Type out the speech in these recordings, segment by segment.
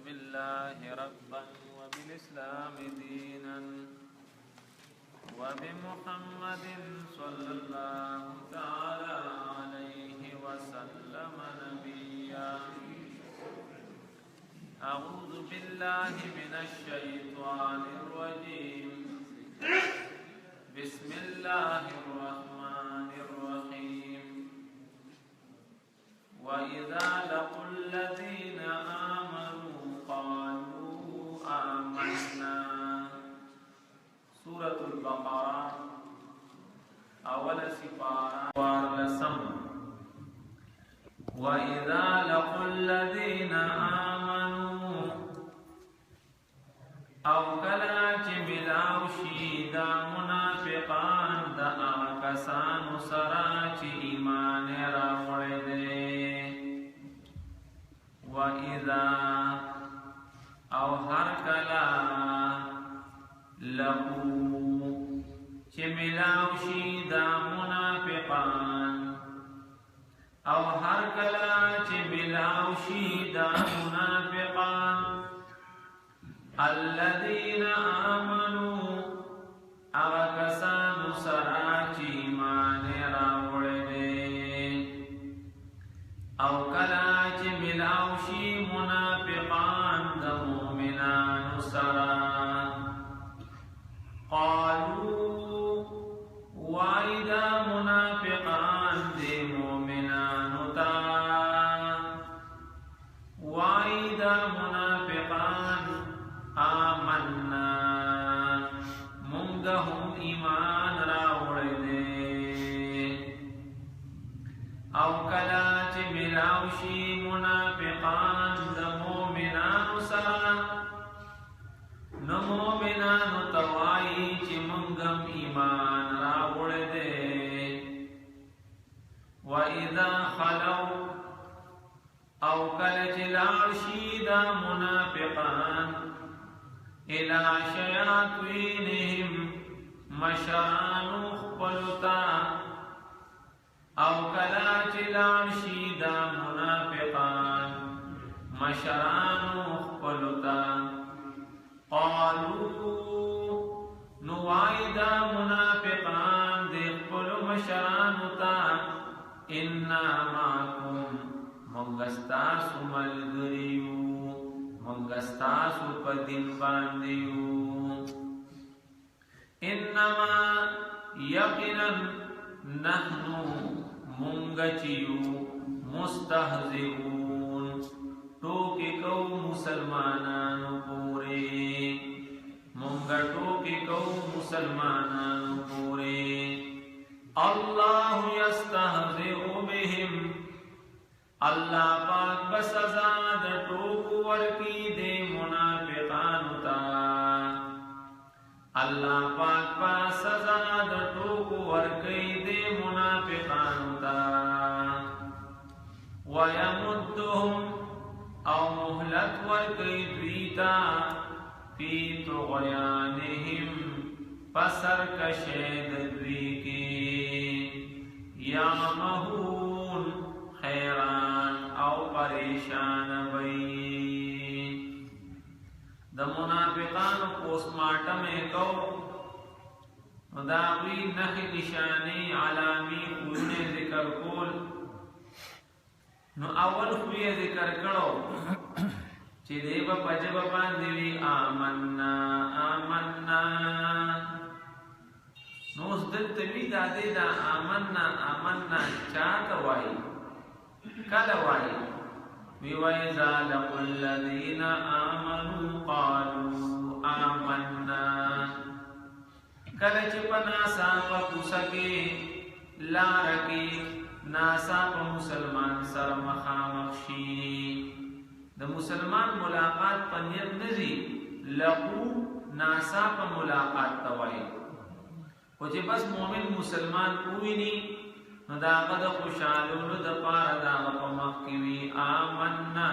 بالله ربا وبالإسلام دينا وبمحمد صلى الله تعالى عليه وسلم نبيا. أعوذ بالله من الشيطان الرجيم. بسم الله الرحمن الرحيم. وإذا لقوا الذين آمنوا قالوا آمنا. سورة البقرة أول سپارہ وارلسم. وإذا لقوا الذين آمنوا او کلا چه ملاو شی دا منافقان دا آکسانو سرا چه ایمان راوڑی دے. وإذا او هر کلا لقو چه ملاو شی دا منافقان او هر کلا چه ملاو شی دا منافقان الذين آمنوا اغکسان سراچی ایمان راوڑی دے. او کلاچ ملاوشی منافقان دا مومنان سرا قالوا وائدا منافقان دے مومنان تا وائدا منافقان آمنا منگهم ایمان راوڑی دے. او کلاچ ملاوشی منافقان دا مومنان سرا نو مومنان توائی چی منگم ایمان راوڑی دے. وَإِذَا خَلَوْا او کلچ لارشی دا منافقان الى شیاطینهم مشرانو خپلتا او کلا چلان شیدا منافقان مشرانو خپلتا قالو نوائدا منافقان دے خپل مشرانو تا انا ماکم منگستاسو ملگریو منگستاسو پا دن باندیو. انما یقنا نحنو منگچیو مستہزئون ٹوکی کو مسلمانانو پورے منگا ٹوکی کو مسلمانانو پورے. اللہ یستہزئ بہم اللہ پاک بسزا دا ٹوکو ورکی دے منافقانو تا. اللہ پاک بسزا دا ٹوکو ورکی دے منافقانو تا. وَيَمُدُّهُمْ او مہلت ورکی دویتا فی طغیانہم پسر کشید دوی کی یامہون حیران او پریشان بئی. دا منافقان پوسٹ مارٹم ایکو داوی نخ نشانی علامی خونے ذکر کول نو اول خوی ذکر کرو چی دیبا پجب پاندیوی آمنا آمنا نو اس دلتوی دادی دا آمنا آمنا چاہتا وائی کلوائی وَإِذَا لَقُوا الَّذِينَ آمَنُوا قَالُوا آمَنَّا. کلچ پا ناسا پا کسکی لارکی ناسا پا مسلمان سر مخامخشی دا مسلمان ملاقات پا نیت نزی لقو ناسا پا ملاقات توائی وچے بس مومن مسلمان کوئی نہیں نو داغا دا خوشالولو دا پارا داغا پا مخیوی آمنا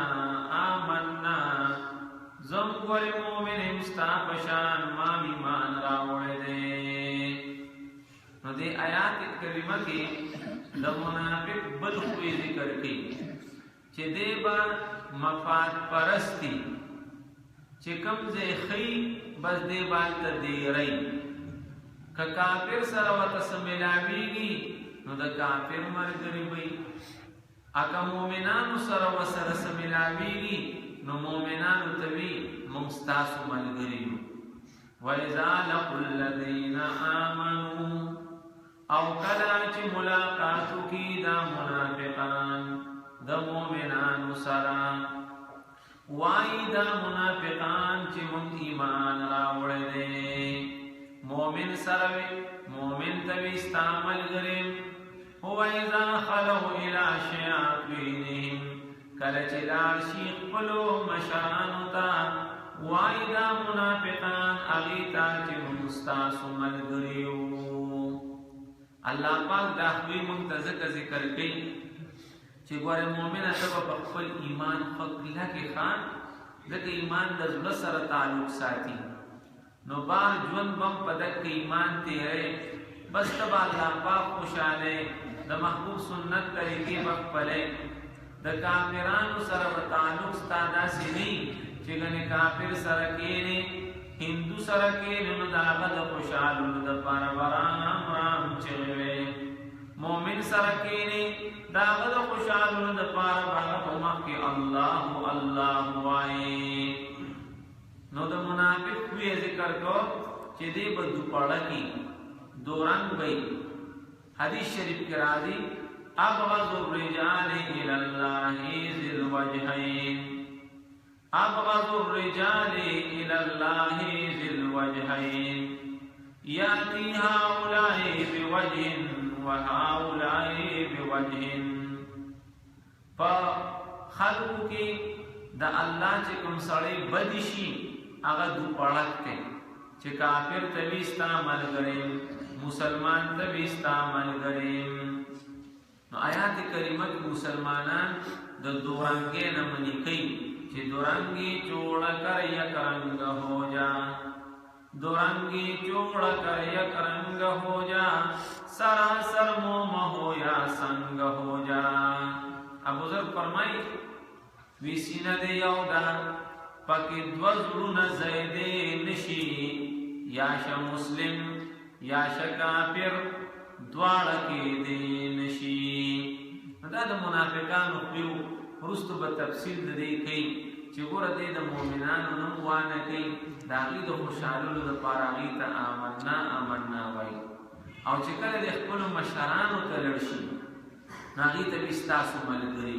آمنا زمگوری مومن امستا پشان مام ایمان راوڑے دے. نو دے آیات کریمہ کی دا منافق بلخوی ذکر کی چه دے با مفاد پرستی چې کوم ځای خی بس دې باندې دیری که کافر سره وته ملاویږي نو د کافر مرګري وي اګه مؤمنانو سره وسره ملاویږي نو مؤمنانو ته وی مستاسو ملګری وَإِذَا لَقُوا الَّذِينَ آمَنُوا او کلا چې ملاقاتو کی دا منافقان د مؤمنانو سره وای دا منافقان چې مونږ ایمان راوړل دي مؤمن سره مؤمن ته استعمال غریم هو اذا خلوا الى شياطينهم کله چې لار شیخ پلو مشرانو ته وای دا منافقان اغیتا چې مستاسو ملګریو الله پاک دا خوی منتظر ذکر کوي چې ګوره مؤمنه ته په خپل ایمان فقله کې خان ځکه ایمان د زړه سره تعلق ساتي نو بار ژوند بم پدک ایمان تیرې بس تبا الله پاک خوشاله د محبوب سنت طریقې مخبلې د کافرانو سره تعلق ستاده سي چې ګنې کافر سره کېنه هندو سره کېنه نو داغه د خوشاله د پروران رام چوي مؤمن سره کېنه داغه د خوشاله د پروران په مخ کې الله الله وای نو د منافق وی ذکر کو چې دې بدو پړه کې دوران وای حدیث شریف کې راځي ابغض الرجال الى الله ذي الوجهين ابغض الرجال الى الله ذي الوجهين ياتي هؤلاء بوجه وهؤلاء بوجه فخلق کې د الله چې کوم سړی بدشي هغه دو پړکته چې کافر ته وی استعمال غري مسلمان ته وی استعمال غري نو آیات کریمه مسلمانان د دورانګې نه منی کوي چې دورانګي چوڑا کر یک رنگ ہو جا دورانګي چوڑا کر یک رنگ ہو جا سراسر موم ہو یا سنگ ہو جا ابو ذر فرمای وی سینه دی یو دا پکې دوزړونه زیدې نشي یا ش مسلم یا ش کافر دواړه کې دی نشي دا د منافقانو پیو ورستو به تفصیل د دې کوي چې ګوره دې د مؤمنانو نوم وانه کوي د هغې د خوشحالولو دپاره هغې ته آمنا آمنا وایي او چې کله د خپلو مشرانو ته لړ شي نو هغې ته بې ستاسو ملګري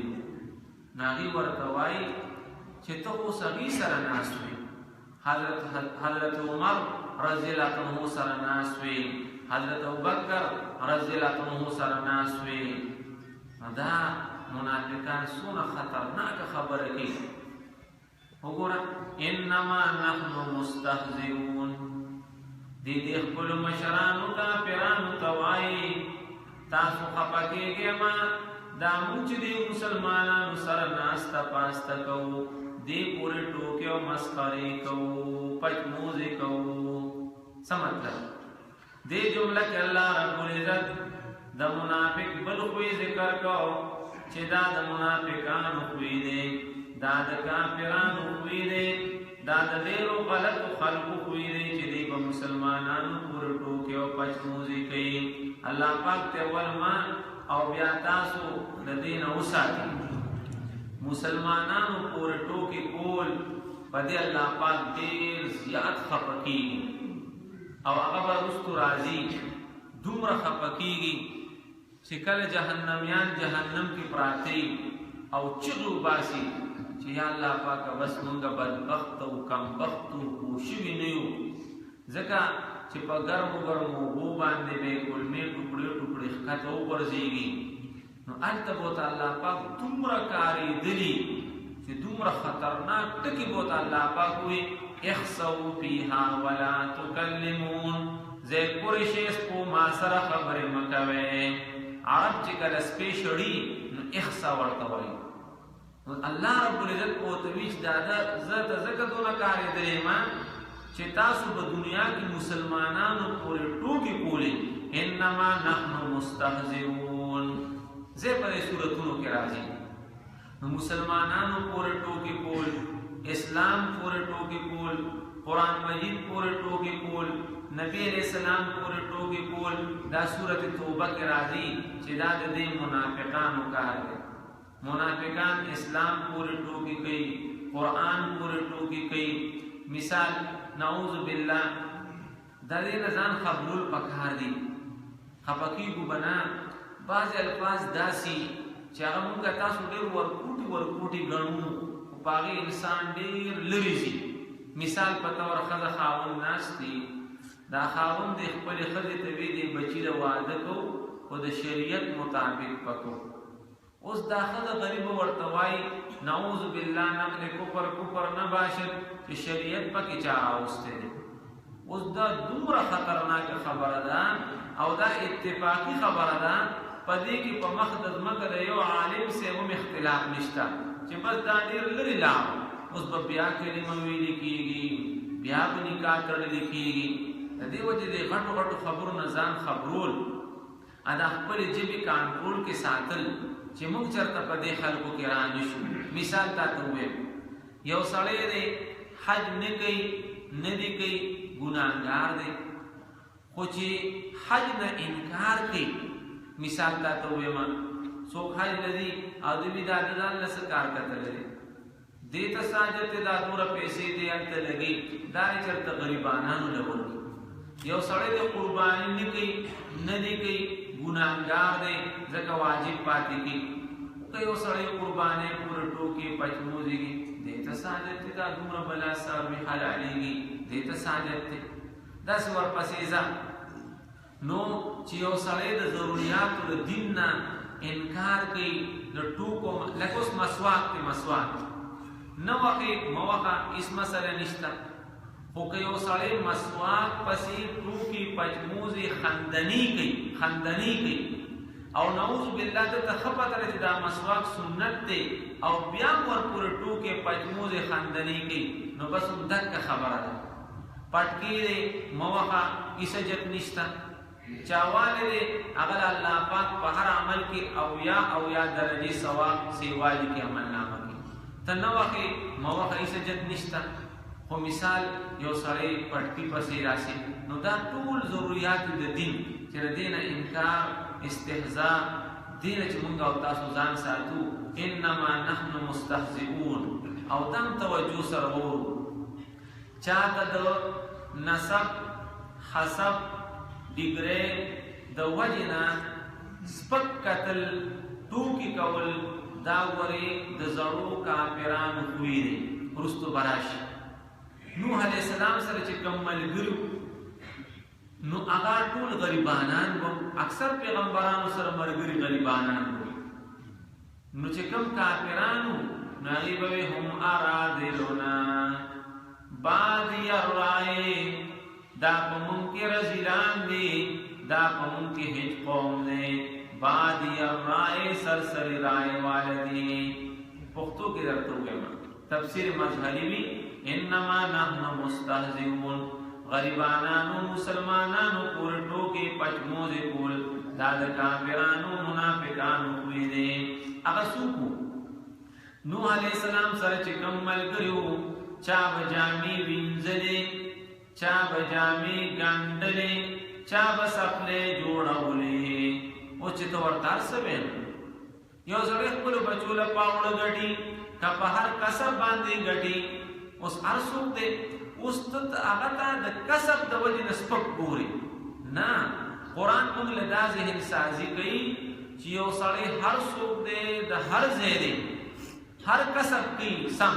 نو هغې ورته وایي چې ته اوس هغې سره ناست وې حضرت عمر رضی الله عنه سره ناست وې حضرت ابوبکر رضی الله عنه سره ناست وې دا منافقان سونه خطرناک خبره کوي وګوره انما نحن مستهزئون دې خپل مشرانو کافرانو ته وایي تاسو خفه کېږئ ما دا موږ چې د مسلمانانو سره ناسته پاسته کوو دې پورې ټوکې او مسخرې کوو پچموزې کوو څه مطلب دې جمله کې الله رب العزت د منافق بل خوی ذکر کو چې دا د منافقانو خوی دی دا د کافرانو خوی دی دا د ډېرو غلطو خلقو خوی دی چې دی په مسلمانانو پورې ټوکې او پچموزې کوي الله پاک ته ورما او بیا تاسو د دې نه وساتئ مسلمانانو پورې ټوکې کول په دې الله پاک ډېر زیات خفه کېږي او هغه به وروستو راځي دومره خفه کېږي چې کله جهنميان جهنم کې پراته او چغې وباسي چې یا الله پاکه بس مونږ بدبخت او کمبخت او شوي نه یو ځکه چې په ګرمو ګرمو اوبو باندې به کلمې ټوکړې ټوکړې ښکته وغورځېږي نو هلته به ورته الله پاک دومره کارېدلي چې دومره خطرناک ټکي به ورته الله پاک وایي اخسؤوا فیها ولا تکلمون زه پورې شی سپو ما سره خبرې مه کوئ عرب چې کله سپې شړي نو اخسا ورته وایي الله رب العزت ورته وایي چې دادا زه ته ځکه دونه کارېدلی یم چې تاسو په دنیا کې مسلمانانو پورې ټوکې کولې انما نحن مستهزئون زه په دې صورتونو کې راځي نو مسلمانانو پورې ټوکې کول اسلام پورې ټوکی کول، قرآن مجید پورې ټوکی کول، نبی علیہ السلام پورې ټوکی کول، دا سورۃ توبه کې راځي چې دا د دې منافقانو کار دی. منافقان اسلام پورې ټوکی کوي، قرآن پورې ټوکی کوي. مثال نعوذ بالله دا دې نه ځان خبرول پکار دي. خپکیږو بنا بعض الفاظ داسي چې هغه موږ تاسو ډېر ورکوټي ګڼو، په هغې انسان ډېر لرې ځي. مثال په طور ښځه خاوند ناست دی، دا خاوند د خپلې ښځې ته وی دی بچي له واده کوو خو د شریعت مطابق پکو. اوس دا ښځه غریبه ورته وایي نعوذ بالله نقل کفر نه باشد چې شریعت پکې چا راوستی دی. اوس دا دومره خطرناکه خبره ده او دا اتفاقی خبره ده، په دې کې په مخ د ځمکه د یو عالم سره هم اختلاف نشته چې بس دا ډېر لرې لاړ. اوس به بیا کلمه ویلې کېږي، بیا به نکاح تړلې کېږي. د دې وجې د غټو خبرو نه ځان خبرول، دا خپلې ژبې کنټرول کې ساتل چې موږ چېرته په دې خلکو کې را نه شو. مثال تاته ووایم، یو سړی دی حج نه کوي، نه دی کوي، ګناهګار دی، خو چې حج نه انکار کوي. مثال تاته ووایم، څوک حج نه ځي او د وي دا د ځان له څه کار کتلی دی، دې ته ساجت دی، دا دومره پیسې دی هلته لګي، دا یې چېرته غریبانانو له ورکړي. یو سړی د قرباني نه کوي، نه دی کوي، ګناهګار دی، ځکه واجب پاتې کوي. که یو سړی قربانۍ پورې ټوکې پچموزېږي، دې ته ساجت دی، دا دومره بلا څاروي حلالېږي، دې ته ساجت دی. داسې ورپسې ځه. نو چې یو سړی د ضروریاتو د دین نه انکار کوي، د ټوکو لکه اوس مسواک دی، مسواک نه وخې موخه هېڅ مسله نشته، خو که یو سړی مسواک پسې ټوکې پچموزې خندني کوي او نعوذ بالله دته ښه پته ده چې دا مسواک سنت دی او بیا هم ورپورې ټوکې پچموزې خندني کوي، نو بس همدکه خبره ده. پټکې دی موخه هېڅ حجت نشته، چاوالی دی هغه د الله پاک په هر عمل کې اویا درجې ثواب سیوالي کې عملنامه کې ته نه وخې موخه هېڅ حجت نشته. خو مثال یو سړی پټکي پسې راسي، نو دا ټول ضروریات د دین چې د دې نه انکار، استهزاء، دې نه چې موږ او تاسو ځان ساتو. انما نحن مستهزئون او دم توجه سره وورو. چاته د نسب، حسب، ډیګرۍ د وجې نه سپک کتل، ټوکې کول، دا ورې د زړو کافرانو خوی دی. وروستو به راشي نوح علیه السلام سره چې کوم ملګري نو هغه ټول غریبانان وو. اکثر پیغمبرانو سره ملګري غریبانان وو. نو چې کوم کافرانو نو هغې به وی هم ارادلنا بادی الرأی، دا په مونږ کې رزیلان دي، دا په مونږ کې هیڅ قوم دی. بادی الرأی سرسری رائے والدی. پښتو کې درته ووایم تفسیر مظهری وي انما نحن مستهزئون. غریبانانو مسلمانانو پورې ټوکې پچموزې کول دا د کافرانو منافقانو خوی دی. هغه څوک وو؟ نوح علیه السلام سره چې کوم ملګري وو، چا به جامې وینځلې، چا به جامې ګنډلې، چا به څپلۍ جوړولې. اوس چې ته ورته هر څه ویل، یو سړی خپلو بچو له پاوړه ګټي، که په هر کسب باندې ګټي. اوس هر څوک دی اوس ته هغه ته د کسب د وجې نه سپک ګوري. نه، قرآن موږ له دا ذهن سازي کوي چې یو سړی هر څوک دی د هر ځای دی، هر کسب کوي سم،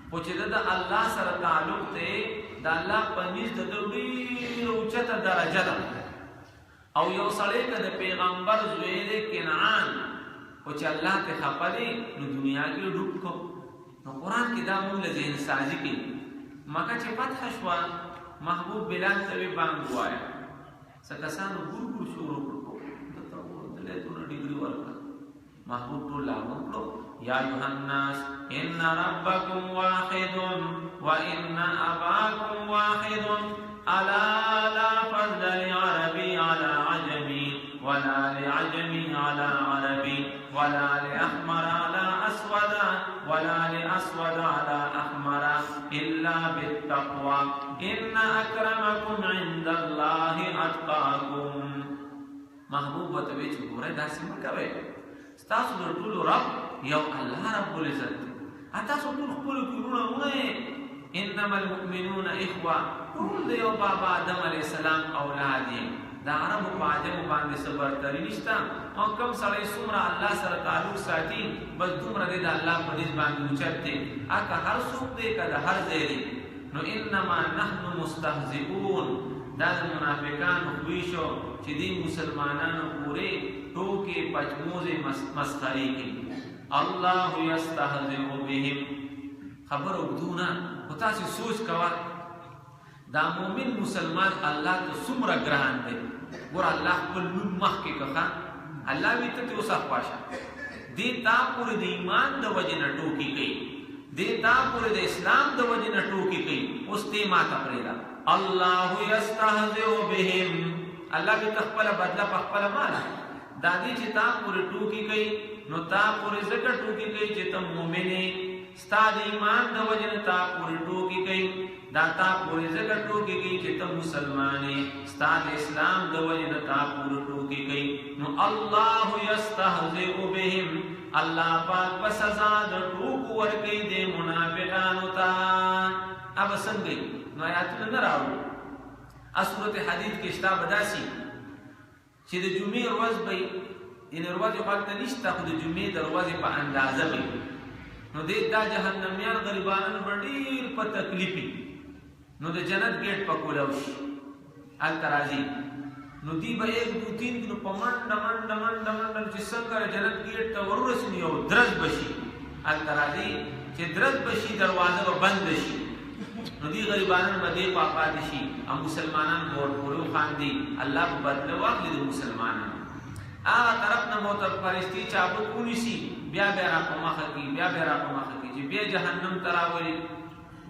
خو چې د الله سره تعلق دی د الله په نزد د ډېره اوچته درجه ده. او یو سړی که د پیغمبر زوی دی کنعان، خو چې الله ته خفه دی نو دنیا کې ډوب کو. نو قرآن کې دا موږ له ذهن سازي کوي. مکه چې فتح شوه، محبوب بلال ته وی بانګ ووایه، څه کسانو ګور شروع کړو، دلته ولایتونه ډیګري ورکړه. محبوب ټول لاغون کړو، یا ایها الناس ان ربکم واحد وان اباکم واحد الا لا فضل لعربي على عجمي ولا لعجمي على عربي ولا لاحمر على اسود ولا لاسود على احمر التقوى ان اکرمکم عند الله اتقاکم. محبوب وتوی چې ګوره داسې مه کوئ، ستاسو د ټولو رب یو الله رب العزت دی، تاسو ټول خپلو کورونه ونئ. انما المؤمنون اخوه، ټول د یو بابا آدم علیه السلام اولاد یې. د عربو په عجمو باندې څه برتري نشته، او کوم سړی څومره الله سره تعلق ساتي بس دومره دی د الله په نسبت باندې اوچت دی، که هر څوک دی که د هر ځای دی. نو انما نحن مستهزئون، دا د منافقانو خوی شو چې دی مسلمانانو پورې ټوکې پچموزې مسخرې کوي. الله یستهزئ بهم، خبر اوږدونه خو تاسې سوچ کوه دا مومن مسلمان الله ته څومره ګران دی. ګوره الله خپل نوم مخکې کړه، الله وی ته اوس خواشه دې تا پورې د ایمان د وجې نه ټوکې کوي، دې تا پورې د اسلام د وجې نه ټوکې کوي، اوس دې ماته پرېږده. الله یستهزئ بهم، الله به ته خپله بدله په خپله ماله دا دې چې تا پورې ټوکې کوي، نو تا پورې ځکه ټوکې کوي چې ته مومن یې، ستا د ایمان د وجې نه تا پورې ټوکې کوي، دا تا پورې ځکه ټوکې کوي چې ته مسلمان یې، ستا د اسلام د وجې نه تا پورې ټوکې کوي. نو الله یستهزئ بهم، الله پاک په سزا د ټوکو ورکوي د منافقانو ته. اب څنګه نو آیاتونه نه راوړو، سورت حدید کې شته به داسې چې د جمعې ورځ به یعنې ورځې خو هلته نشته، خو د جمعې د ورځې په اندازه به نو دې دا جهنمیان غریبانان به ډېر په تکلیف وي، نو د جنت ګیټ په کولاو شي هلته راځي، نو دی به 1 2 3 نو په منډه منډه منډه منډه چې څنګه جنت ګیټ ته ورورسي نو یو درز به شي، هلته راځي چې درز به شي دروازه به بند شي، نو دی غریبانان به دې خوا پاتې شي او مسلمانان به ورپورې وخاندي، الله به بدله واخلي د مسلمانانو. هغه طرف نه به ورته فرشتې چابک ونیسي، بیا به یې را په مخه کړي، بیا به یې را په مخه کړي چې بیا جهنم ته راولي.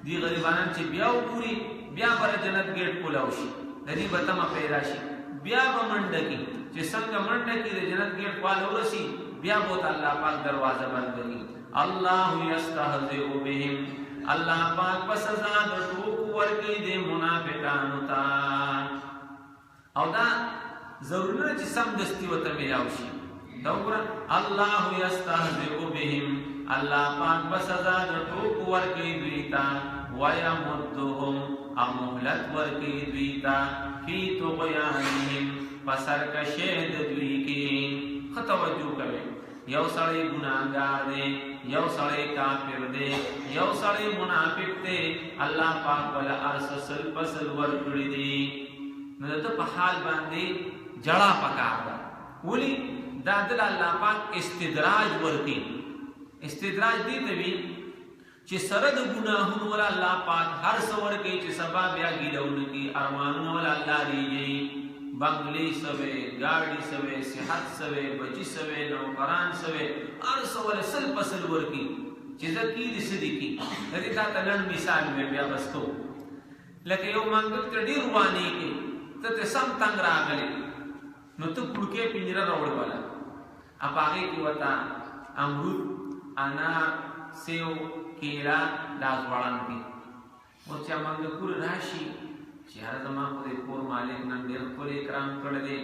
دی غریبانان چې بیا وګوري بیا به جنت ګیټ کولاو شي، د دې به تمه پیدا شي، بیا به منډه کړي چې څنګه منډه کړي د جنت ګیټ خواله ورسي، بیا به ورته الله پاک دروازه بند کړي. الله یستهزئ بهم، الله پاک په سزا د ټوکو ورکوي د منافقانو ته. او دا ضروري نه چې سمدستي ورته میلاو شي، دا وګوره الله یستهزئ بهم، الله پاک په سزا د ټوکو ورکوي دوی ته، ویمدهم او مهلت ورکوي دوی ته، فی طغیانهم په سرکشۍ د دوی کې. ښه توجه کوئ، یو سړی ګناهګار دی، یو سړی کافر دی، یو سړی منافق دی، الله پاک ولا ارسل فصل ورکړي دي، نو د په حال باندې جړه پکار ده. ولی دا دل الله پاک استدراج ورکړي. استدراج دی ته وی چې سره د ګناهونو ولا الله پاک هر څه ورکړي چې سبا بیا ګیرونه کی ارمانونه ولا الله دیږي، بنگلی سوے، گاڑی سوے، صحت سوے، بچی سوے، نوکران سوے، هر څه ول سل پسل ورکی چې زکی دې سدي کی. دې تا تلن مثال مې بیا بسکو لکه یو منګ ته ډیر وانی کی ته سم تنگ راغلی، نو ته کړکې پنجره راوړ والا اپاغه کی وتا امرود، انار، سیو، کیلا لاس وړان کی او چې منګ کور راشي چې هر زما خو دې کور مالک نن ډېر خپل اکرام کړی دی،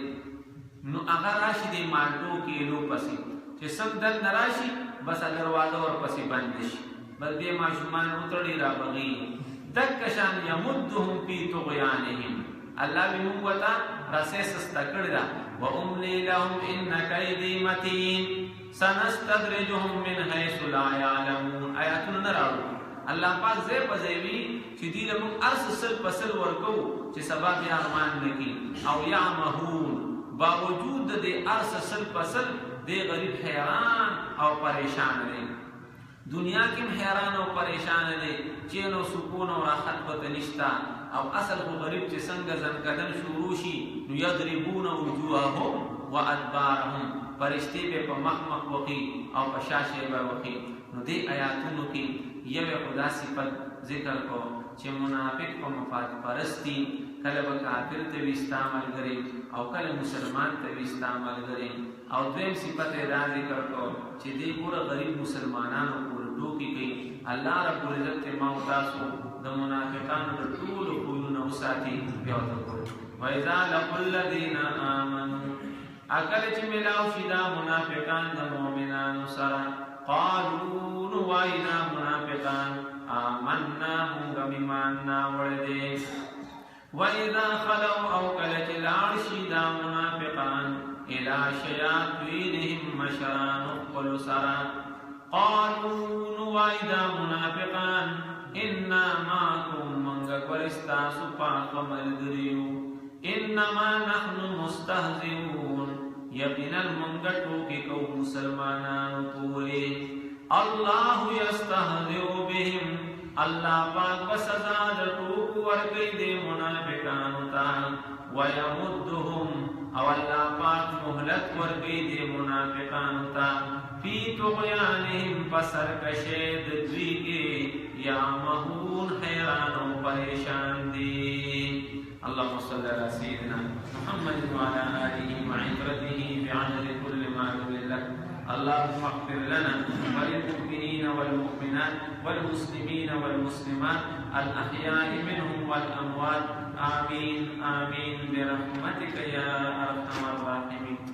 نو هغه راشي د مالټو کیلو پسې چې سم دن نه راشي بس دروازه ورپسې بند شي، بس دې ماشومان وتړي را بغي دک شان یمدهم فی طغیانهم. الله به موږ ته راسه سستا کړی دا، و املی لهم ان کیدی متین سنستدرجهم من حیث لا یعلمون. آیاتونه نه راوړو، الله پاک زې پځوي چې دې له موږ ارس سل پسل ورکو چې سبا بیا ارمان نکي او یعمهون، باوجود دې ارس سل پسل دې غریب حیران او پریشان دی، دنیا کې حیران او پریشان دی، چین او سکون او راحت پته نشتا، او اصل خو غریب چې څنګه ځنکدن شروع شي نو یضربون وجوههم وادبارهم، فرشتي به په مخ مخ وقي او په شاشه به وقي. نو دې آیاتونو کې یو خدا صفت ذکر کو چې منافق په مفاد پرستی کله به کافر ته استعمال کوي او کله مسلمان ته استعمال کوي، او دویم صفت دا ذکر کو چې دې ګوره غریب مسلمانانو پورې ټوکی کوي. الله رب العزت ما او تاسو د منافقانو د ټول خوونه وساتي بیا ورته وَإِذَا لَقُوا الَّذِينَ آمَنُوا اکل چې ملاو شي دا منافقان د مؤمنانو سره قالوا نواینا منافقان آمنا مونږ ایمان راوړی دی وَإِذَا خَلَوْا او کله چې لاړ شي دا منافقان إِلَى شَيَاطِينِهِمْ مشران خپلو سره قالوا نوایدا منافقان إِنَّا مَعَكُمْ مونږ ورستاسو پاک ملګریو انما نحن مستهزئون یقینا منګه ټوکی کو مسلمانانو پوری الله یستهزئ بهم الله پاک بسزا د ټوک ورګی د منافقانو ته ويمدهم او الله پاک مهلت ورګی د منافقانو ته فی طغیانهم پسر کشید دوی کې یا مهون حیران او پریشان دی اللهم صل على سيدنا محمد وعلى آله وعترته بعدد كل ما لك اللهم اغفر لنا وللمؤمنين والمؤمنات والمسلمين والمسلمات الأحياء منهم والأموات آمين آمين برحمتك يا أرحم الراحمين